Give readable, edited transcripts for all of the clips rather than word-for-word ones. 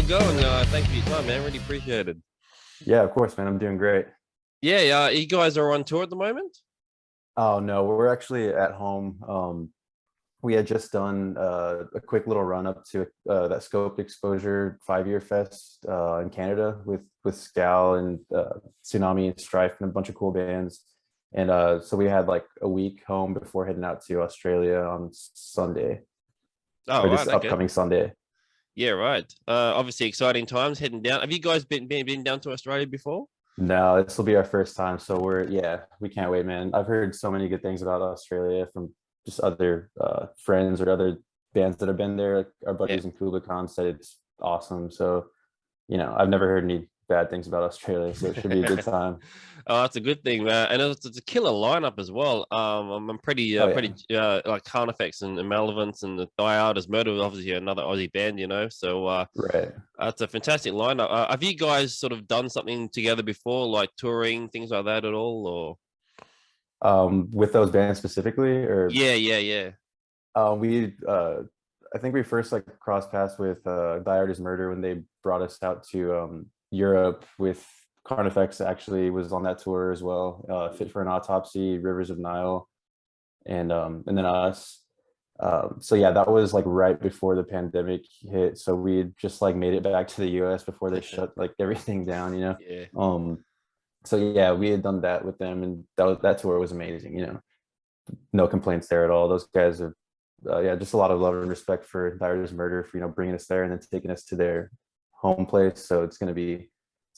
going? Thanks for your time, man. Really appreciate it. Yeah, of course, man. I'm doing great. Yeah, you guys are on tour at the moment? Oh no, we're actually at home. We had just done a quick little run up to that Scoped Exposure 5-year fest in Canada with Scal and Tsunami and Strife and a bunch of cool bands. And so we had like a week home before heading out to Australia on Sunday Oh, or right, this okay. upcoming Sunday. Yeah, right. Obviously exciting times heading down. Have you guys been down to Australia before? No, this will be our first time, so we can't wait, man. I've heard so many good things about Australia from just other friends or other bands that have been there. Like our Yeah. buddies in Kubla said it's awesome. So, I've never heard any bad things about Australia, so it should be a good time. Oh, that's a good thing, man. And it's a killer lineup as well. I'm Oh pretty yeah, like Carnifex and Malevolence and the Die Out as Murder, obviously another Aussie band, So right. it's a fantastic lineup. Have you guys sort of done something together before, like touring, things like that at all, or? With those bands specifically, or Yeah. we I think we first like crossed paths with Guitarist Murder when they brought us out to Europe with Carnifex actually was on that tour as well. Fit for an Autopsy, Rivers of Nile, and then us. So yeah, that was like right before the pandemic hit. So we just like made it back to the US before they shut like everything down. Yeah. So yeah, we had done that with them, and that tour was amazing. No complaints there at all. Those guys are, yeah, just a lot of love and respect for Dire's Murder for bringing us there and then taking us to their home place. So it's gonna be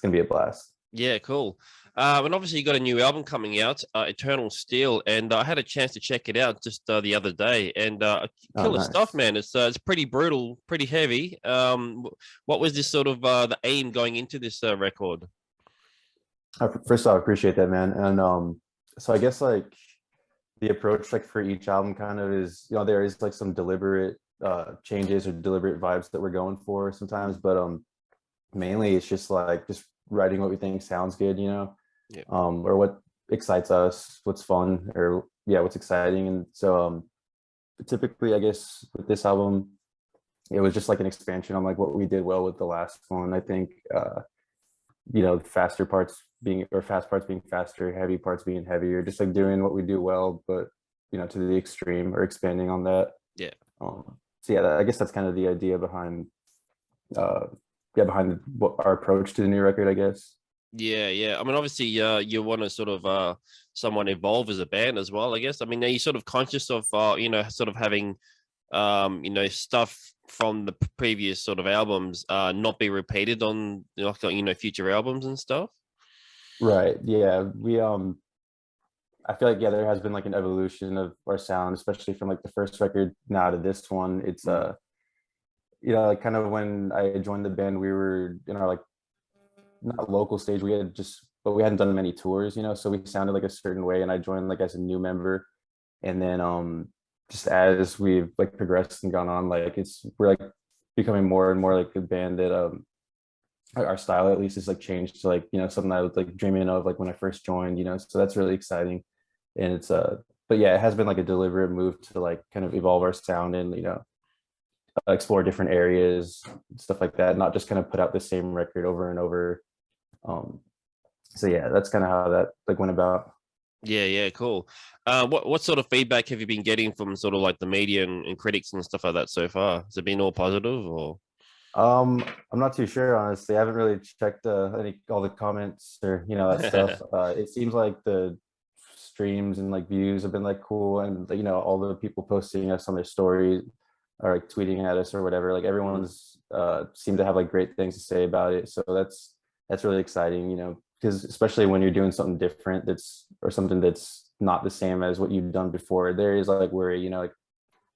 a blast. Yeah, cool. And obviously you got a new album coming out, Eternal Steel, and I had a chance to check it out just the other day, and Oh, killer stuff, nice. man. It's pretty brutal, pretty heavy. What was this sort of the aim going into this record? First off, I appreciate that, man. And so I guess like the approach like for each album kind of is there is like some deliberate changes or deliberate vibes that we're going for sometimes, but mainly it's just writing what we think sounds good, Yeah, or what excites us, what's fun, or yeah, what's exciting. And so typically I guess with this album it was just like an expansion on like what we did well with the last one. I think faster parts being or fast parts being faster, heavy parts being heavier, just like doing what we do well, but to the extreme or expanding on that. yeah. So yeah, I guess that's kind of the idea behind uh behind what our approach to the new record, I guess. Yeah. I mean, obviously, you want to sort of someone evolve as a band as well, I guess. I mean, are you sort of conscious of sort of having stuff from the previous sort of albums not be repeated on future albums and stuff? Right. Yeah. We I feel like, yeah, there has been like an evolution of our sound, especially from like the first record now to this one. It's Mm. like kind of when I joined the band, we were in our like not local stage. But we hadn't done many tours, so we sounded like a certain way. And I joined like as a new member, and then just as we've like progressed and gone on, like we're like becoming more and more like a band that our style at least is like changed to like something I was like dreaming of like when I first joined. So that's really exciting. And it's but yeah, it has been like a deliberate move to like kind of evolve our sound and explore different areas, stuff like that, not just kind of put out the same record over and over. um so yeah, that's kind of how that like went about. Yeah, cool. What sort of feedback have you been getting from sort of like the media and critics and stuff like that so far? Has it been all positive or? I'm not too sure, honestly. I haven't really checked all the comments or that stuff. It seems like the streams and like views have been like cool, and all the people posting us on their stories or like tweeting at us or whatever. Like Mm. everyone's seemed to have like great things to say about it. So that's really exciting, because especially when you're doing something different that's or something that's not the same as what you've done before, there is like worry, like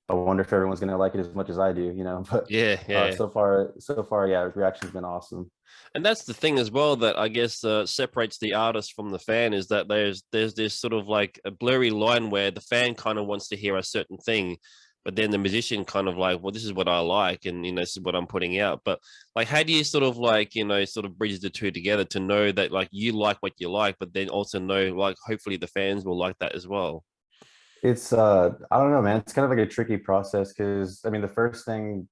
I wonder if everyone's gonna like it as much as I do, But Yeah. so far, yeah, reaction's been awesome. And that's the thing as well that I guess separates the artist from the fan is that there's this sort of like a blurry line where the fan kind of wants to hear a certain thing, but then the musician kind of like, well, this is what I like, and this is what I'm putting out. But like, how do you sort of like sort of bridge the two together to know that like you like what you like, but then also know like hopefully the fans will like that as well. It's I don't know, man. It's kind of like a tricky process because I mean the first thing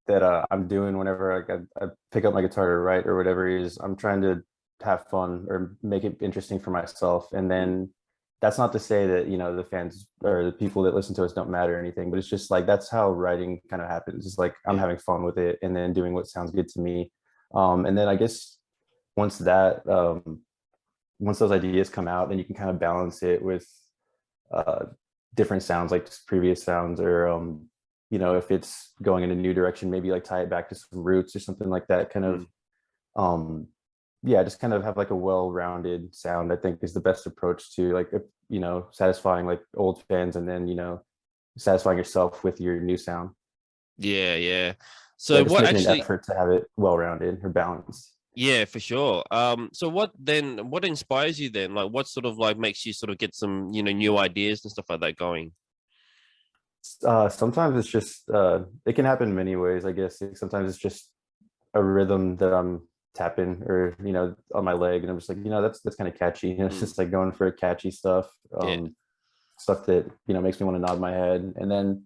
that I'm doing whenever I pick up my guitar to write or whatever is I'm trying to have fun or make it interesting for myself. And Mm. then that's not to say that, you know, the fans or the people that listen to us don't matter or anything, but it's just like that's how writing kind of happens. It's like I'm Yeah. having fun with it and then doing what sounds good to me. And then I guess once that once those ideas come out, then you can kind of balance it with uh, different sounds, like previous sounds, or you know, if it's going in a new direction, maybe like tie it back to some roots or something like that. Kind of, Mm. um, yeah, just kind of have like a well-rounded sound. I think is the best approach to like you know, satisfying like old fans, and then you know, satisfying yourself with your new sound. Yeah, yeah. Yeah, So just what making an actually? effort to have it well-rounded or balanced. Yeah, for sure. So what then? What inspires you then? Like, what sort of like makes you sort of get some, new ideas and stuff like that going? Sometimes it's just it can happen in many ways, I guess. Sometimes it's just a rhythm that I'm tapping or you know on my leg, and I'm just like, you know, that's kind of catchy. You know, it's Mm. just like going for catchy stuff, Yeah, stuff that you know makes me want to nod my head. And then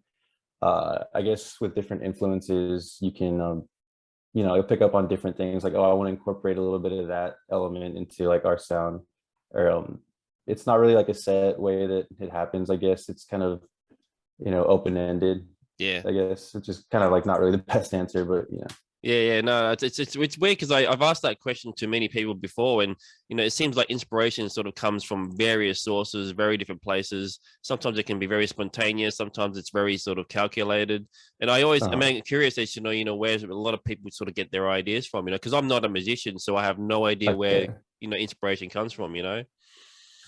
I guess with different influences, you can you know, you'll pick up on different things like, oh, I want to incorporate a little bit of that element into like our sound, or it's not really like a set way that it happens. I guess it's kind of you know open ended. yeah. I guess it's just kind of like not really the best answer, but you know. Yeah, yeah, no, it's weird because I've asked that question to many people before, and it seems like inspiration sort of comes from various sources, very different places. Sometimes it can be very spontaneous, sometimes it's very sort of calculated. And I always, I Uh, mean, curious as to where a lot of people sort of get their ideas from, because I'm not a musician, so I have no idea where okay. inspiration comes from.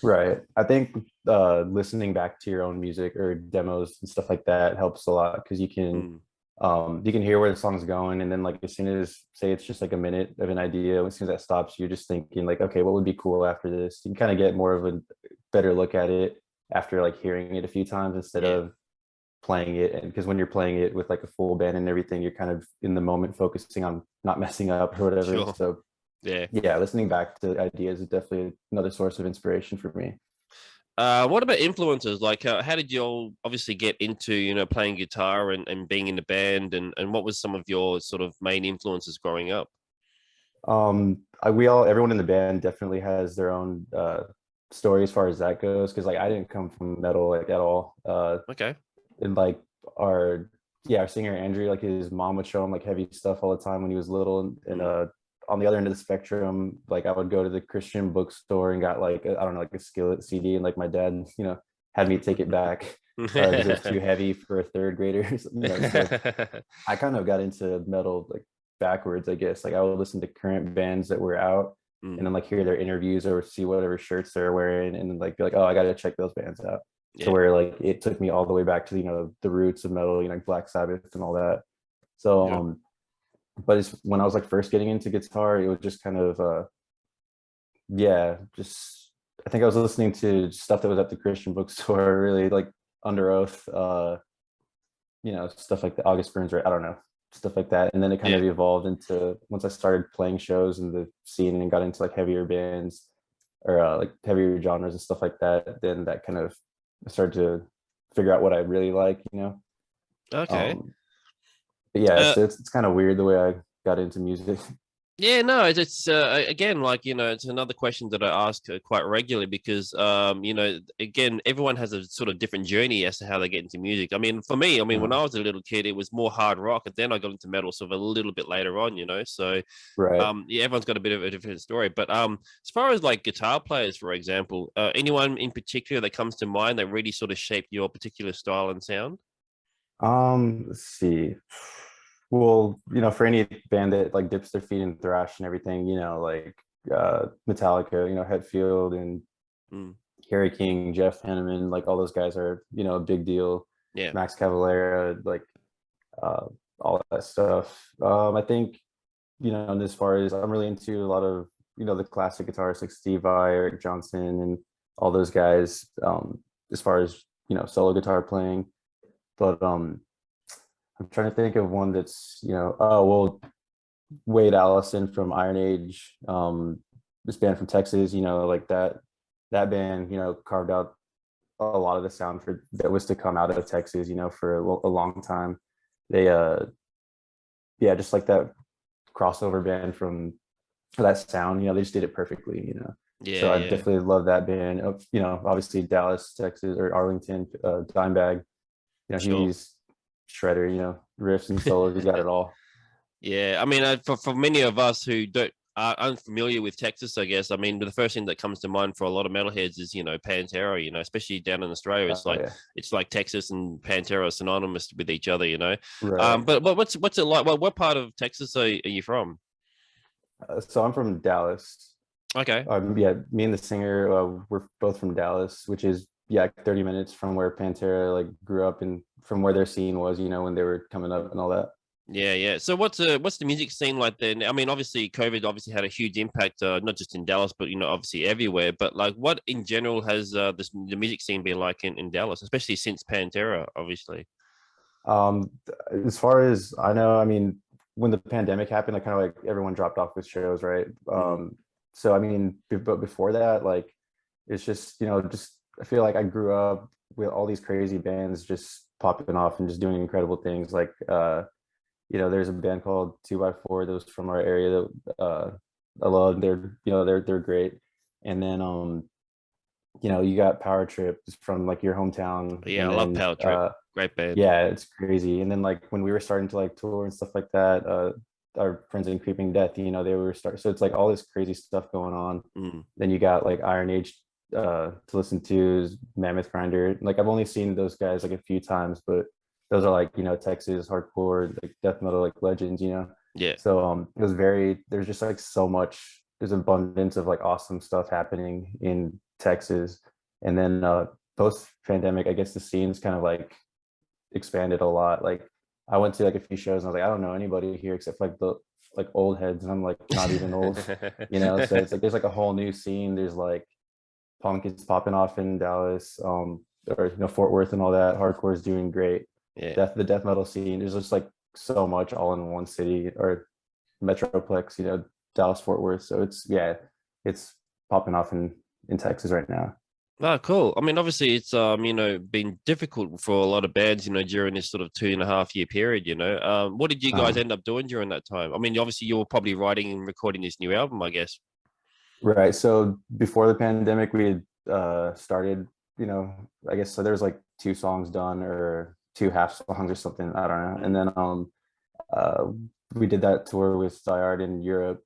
Right. I think listening back to your own music or demos and stuff like that helps a lot because Mm, you can hear where the song's going, and then like as soon as say it's just like a minute of an idea, as soon as that stops, you're just thinking like, okay, what would be cool after this? You can kind of get more of a better look at it after like hearing it a few times instead yeah, of playing it. And because when you're playing it with like a full band and everything, you're kind of in the moment focusing on not messing up or whatever. sure, So yeah. yeah, listening back to ideas is definitely another source of inspiration for me. What about influences? Like, how did you all obviously get into, playing guitar and being in the band, and what was some of your sort of main influences growing up? We all, everyone in the band definitely has their own story as far as that goes, because like I didn't come from metal like at all. Okay. And like our yeah, our singer Andrew, like his mom would show him like heavy stuff all the time when he was little, and Mm. on the other end of the spectrum, like I would go to the Christian bookstore and got like I don't know, like a Skillet CD, and like my dad, you know, had me take it back because it was too heavy for a third grader, you know. So I kind of got into metal like backwards, I guess. Like I would listen to current bands that were out and Mm. then like hear their interviews or see whatever shirts they're wearing and then like be like, oh, I gotta check those bands out. To Yeah. where like it took me all the way back to, you know, the roots of metal, you know, like Black Sabbath and all that. So Yeah. but it's when I was like first getting into guitar, it was just kind of yeah, just I think I was listening to stuff that was at the Christian bookstore, really like Under Oath, you know, stuff like the August Burns, right? I don't know, stuff like that. And then it kind Yeah. of evolved into once I started playing shows in the scene and got into like heavier bands or like heavier genres and stuff like that. Then that kind of I started to figure out what I really like, you know. Okay. Um, but yeah, Uh, so it's kind of weird the way I got into music. Yeah, no, it's again, like, it's another question that I ask quite regularly because again, everyone has a sort of different journey as to how they get into music. I mean, for me, I mean, when I was a little kid, it was more hard rock, and then I got into metal sort of a little bit later on. So Right. yeah, everyone's got a bit of a different story. But as far as like guitar players, for example, anyone in particular that comes to mind that really sort of shaped your particular style and sound? Let's see. Well, you know, for any band that like dips their feet in thrash and everything, you know, like Metallica, you know, Hetfield and Mm, Kerry King, Jeff Hanneman, like all those guys are, you know, a big deal. yeah, Max Cavalera, like uh, all that stuff. I think, you know, and as far as I'm really into a lot of, you know, the classic guitarists like Steve Vai, Eric Johnson, and all those guys, as far as, you know, solo guitar playing. But I'm trying to think of one that's, you know, oh, well, Wade Allison from Iron Age, this band from Texas, you know, like that band, you know, carved out a lot of the sound for that was to come out of Texas, you know, for a long time. They yeah, just like that crossover band from that sound, they just did it perfectly, Yeah, so I yeah. definitely love that band. Obviously Dallas, Texas, or Arlington, Dimebag, Sure. he's shredder, riffs and solos, he's got it all. Yeah, I mean, for many of us who don't are unfamiliar with Texas, I guess. I mean, the first thing that comes to mind for a lot of metalheads is Pantera. Especially down in Australia, Oh yeah, it's like Texas and Pantera are synonymous with each other. right. But what's it like? What part of Texas are you from? So I'm from Dallas. Okay. Yeah, me and the singer, we're both from Dallas, which is, yeah, 30 minutes from where Pantera like grew up and from where their scene was, when they were coming up and all that. Yeah, yeah. So what's the music scene like then? I mean, obviously COVID obviously had a huge impact, not just in Dallas, but obviously everywhere. But like, what in general has the music scene been like in Dallas, especially since Pantera, obviously? Um, as far as I know, I mean, when the pandemic happened, like kind of like everyone dropped off with shows, right? Mm. So I mean, but before that, like, it's just, just I feel like I grew up with all these crazy bands just popping off and just doing incredible things. Like, there's a band called 2x4 that was from our area that I love. They're great. And then you got Power Trip from like your hometown, Yeah, and I love then Power Trip. Great band. yeah, it's crazy. And then like when we were starting to like tour and stuff like that, our friends in Creeping Death, they were start. So it's like all this crazy stuff going on. Mm. Then you got like Iron Age to listen to, Mammoth Grinder. Like I've only seen those guys like a few times, but those are like Texas hardcore like death metal like legends. Yeah. So it was there's just like so much, there's abundance of like awesome stuff happening in Texas. And then post pandemic, I guess the scene's kind of like expanded a lot. Like I went to like a few shows and I was like, I don't know anybody here except for like the like old heads, and I'm like not even old, So it's like there's like a whole new scene. There's like punk is popping off in Dallas, or Fort Worth and all that. Hardcore is doing great. Yeah. The death metal scene is just like so much all in one city or metroplex, Dallas Fort Worth. So it's popping off in Texas right now. Oh, cool. I mean, obviously, it's been difficult for a lot of bands, during this sort of 2.5 year period. What did you guys Um, end up doing during that time? I mean, obviously, you were probably writing and recording this new album, I guess. Right. So before the pandemic, we had started, I guess so there's like two songs done or two half songs or something. I don't know. And Mm. then uh we did that tour with Diard in Europe,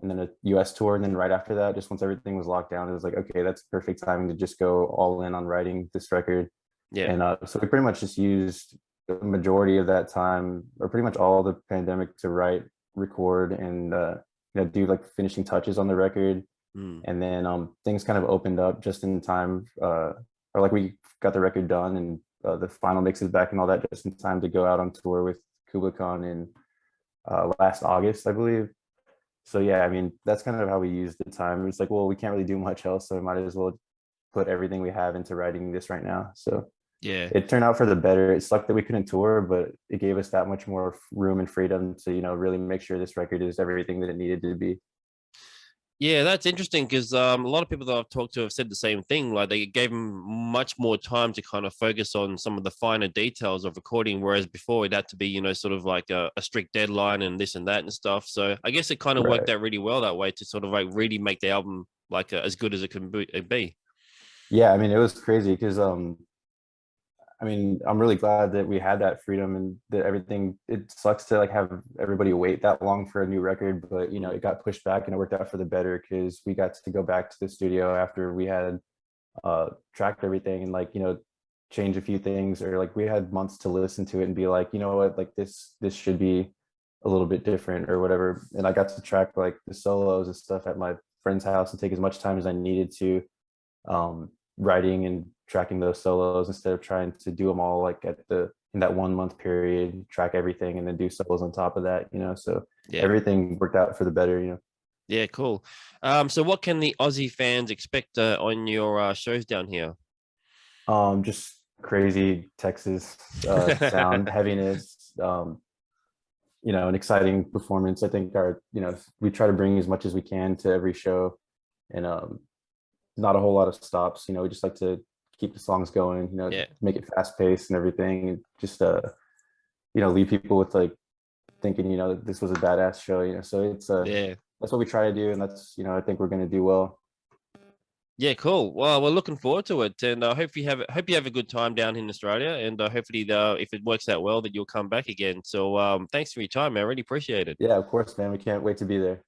and then a US tour. And then right after that, just once everything was locked down, it was like, okay, that's perfect timing to just go all in on writing this record. Yeah. And so we pretty much just used the majority of that time, or pretty much all the pandemic, to write, record, and do like finishing touches on the record. Mm. And then things kind of opened up just in time, or like we got the record done and the final mixes back and all that just in time to go out on tour with Kubla Khan in last August, I believe. So yeah, I mean, that's kind of how we used the time. It's like, well, we can't really do much else, so we might as well put everything we have into writing this right now. So Yeah. it turned out for the better. It sucked that we couldn't tour, but it gave us that much more room and freedom to really make sure this record is everything that it needed to be. Yeah, that's interesting because a lot of people that I've talked to have said the same thing. Like they gave them much more time to kind of focus on some of the finer details of recording, whereas before it had to be, sort of like a strict deadline and this and that and stuff. So I guess it kind of worked Right. out really well that way to sort of like really make the album like as good as it can be. Yeah, I mean, it was crazy because I mean, I'm really glad that we had that freedom and that everything. It sucks to like have everybody wait that long for a new record, but it got pushed back and it worked out for the better because we got to go back to the studio after we had tracked everything and like change a few things, or like we had months to listen to it and be like, you know what, like this should be a little bit different or whatever. And I got to track like the solos and stuff at my friend's house and take as much time as I needed to, writing and tracking those solos instead of trying to do them all like in that 1 month period, track everything and then do solos on top of that. So Yeah. everything worked out for the better. Yeah, cool. So what can the Aussie fans expect on your shows down here? Just crazy Texas sound, heaviness, an exciting performance. I think we try to bring as much as we can to every show, and not a whole lot of stops. We just like to keep the songs going, Yeah. make it fast paced and everything, and just leave people with like thinking, this was a badass show, so it's Yeah. that's what we try to do, and that's, I think we're going to do well. Yeah, cool. Well, we're looking forward to it, and I hope you have a good time down in Australia, and hopefully, if it works out well, that you'll come back again. So, thanks for your time, man. I really appreciate it. Yeah, of course, man, we can't wait to be there.